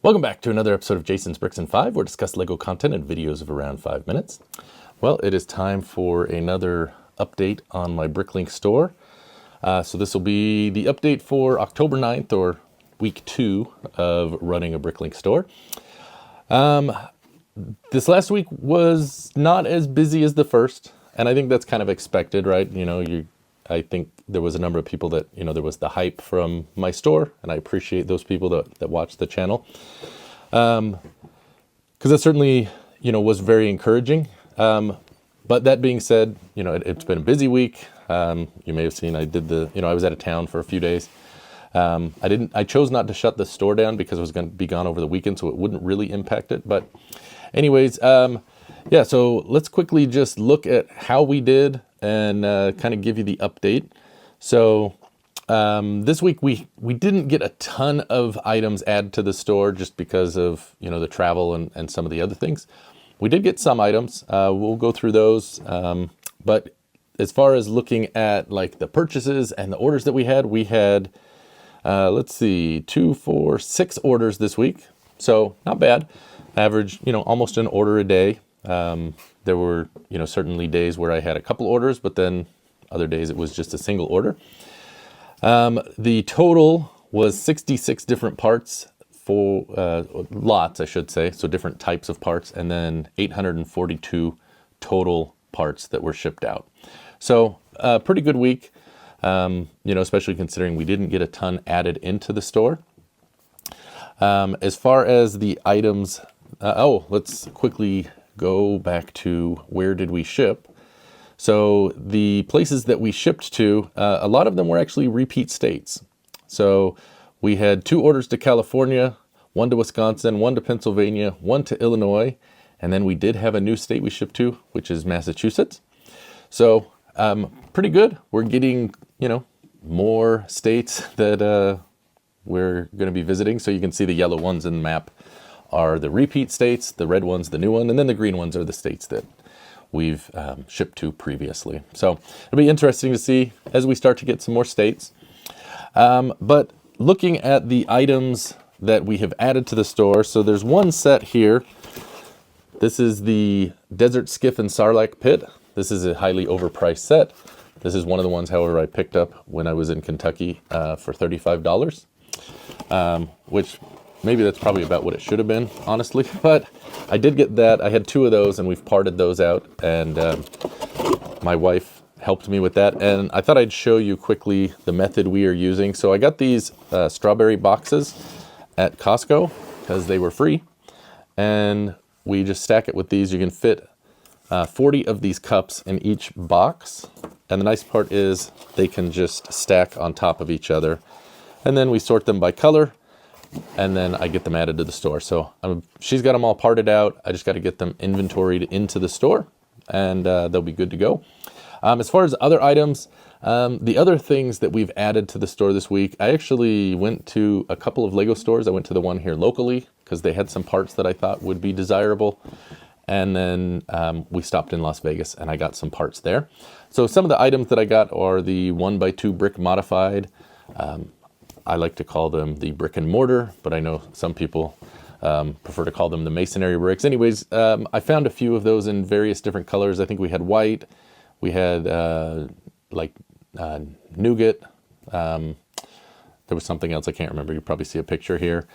Welcome back to another episode of Jason's Bricks and 5, where we discuss LEGO content and videos of around 5 minutes. Well, it is time for another update on my Bricklink store. So this will be the update for October 9th, or week 2 of running a Bricklink store. This last week was not as busy as the first, and I think that's kind of expected, right? I think there was a number of people that, there was the hype from my store, and I appreciate those people that watch the channel. Because that certainly, was very encouraging. But that being said, it's been a busy week. You may have seen I did I was out of town for a few days. I chose not to shut the store down because I was going to be gone over the weekend, so it wouldn't really impact it. But anyways, so let's quickly just look at how we did and kind of give you the update. So this week we didn't get a ton of items added to the store just because of the travel and some of the other things. We did get some items. We'll go through those. But as far as looking at like the purchases and the orders that we had 6 orders this week. So not bad. Average, almost an order a day. There were, certainly days where I had a couple orders, but then other days it was just a single order. The total was 66 different parts for lots, I should say. So different types of parts, and then 842 total parts that were shipped out. So pretty good week, especially considering we didn't get a ton added into the store. As far as the items, let's quickly go back to where did we ship. So the places that we shipped to, a lot of them were actually repeat states. So we had 2 orders to California, 1 to Wisconsin, 1 to Pennsylvania, 1 to Illinois, and then we did have a new state we shipped to, which is Massachusetts. So pretty good. We're getting, more states that we're going to be visiting. So you can see the yellow ones in the map are the repeat states, the red ones, the new one, and then the green ones are the states that we've shipped to previously. So it'll be interesting to see as we start to get some more states. But looking at the items that we have added to the store, so there's one set here. This is the Desert Skiff and Sarlacc Pit. This is a highly overpriced set. This is one of the ones, however, I picked up when I was in Kentucky for $35, which maybe that's probably about what it should have been, honestly. But I did get that. I had 2 of those, and we've parted those out. And my wife helped me with that. And I thought I'd show you quickly the method we are using. So I got these strawberry boxes at Costco because they were free. And we just stack it with these. You can fit 40 of these cups in each box. And the nice part is they can just stack on top of each other. And then we sort them by color. And then I get them added to the store. So she's got them all parted out. I just got to get them inventoried into the store, and they'll be good to go. As far as other items, the other things that we've added to the store this week, I actually went to a couple of LEGO stores. I went to the one here locally because they had some parts that I thought would be desirable. And then we stopped in Las Vegas and I got some parts there. So some of the items that I got are the 1x2 brick modified. I like to call them the brick and mortar, but I know some people prefer to call them the masonry bricks. Anyways, I found a few of those in various different colors. I think we had white, we had nougat. There was something else I can't remember. You probably see a picture here.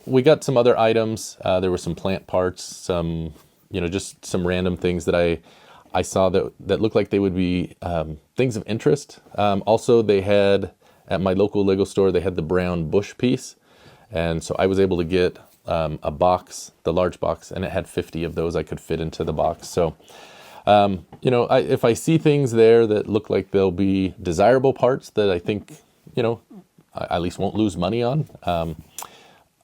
We got some other items. There were some plant parts, some, just some random things that I saw that looked like they would be things of interest. Also, they had, at my local LEGO store, they had the brown bush piece. And so I was able to get a box, the large box, and it had 50 of those I could fit into the box. So, if I see things there that look like they'll be desirable parts that I think, I at least won't lose money on, I'm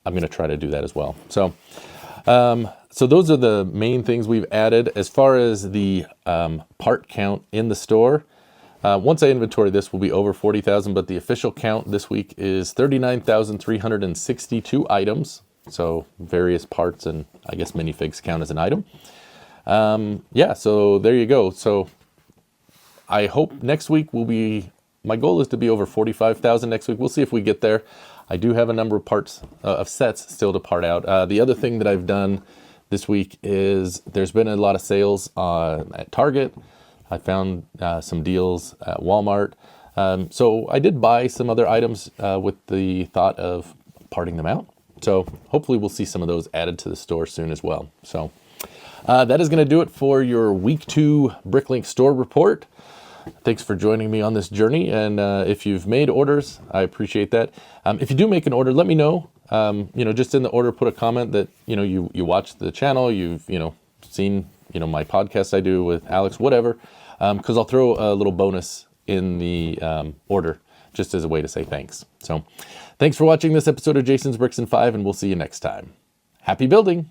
going to try to do that as well. So those are the main things we've added. As far as the part count in the store, once I inventory this, will be over 40,000, but the official count this week is 39,362 items. So various parts, and I guess minifigs count as an item. So there you go. So I hope next week will be, my goal is to be over 45,000 next week. We'll see if we get there. I do have a number of parts of sets still to part out. The other thing that I've done this week is there's been a lot of sales at Target. I found some deals at Walmart. So I did buy some other items with the thought of parting them out. So hopefully we'll see some of those added to the store soon as well. So that is going to do it for your week 2 Bricklink store report. Thanks for joining me on this journey. And if you've made orders, I appreciate that. If you do make an order, let me know. Just in the order, put a comment that, you watch the channel, you've, seen, my podcast I do with Alex, whatever, because I'll throw a little bonus in the order just as a way to say thanks. So thanks for watching this episode of Jason's Bricks and 5, and we'll see you next time. Happy building!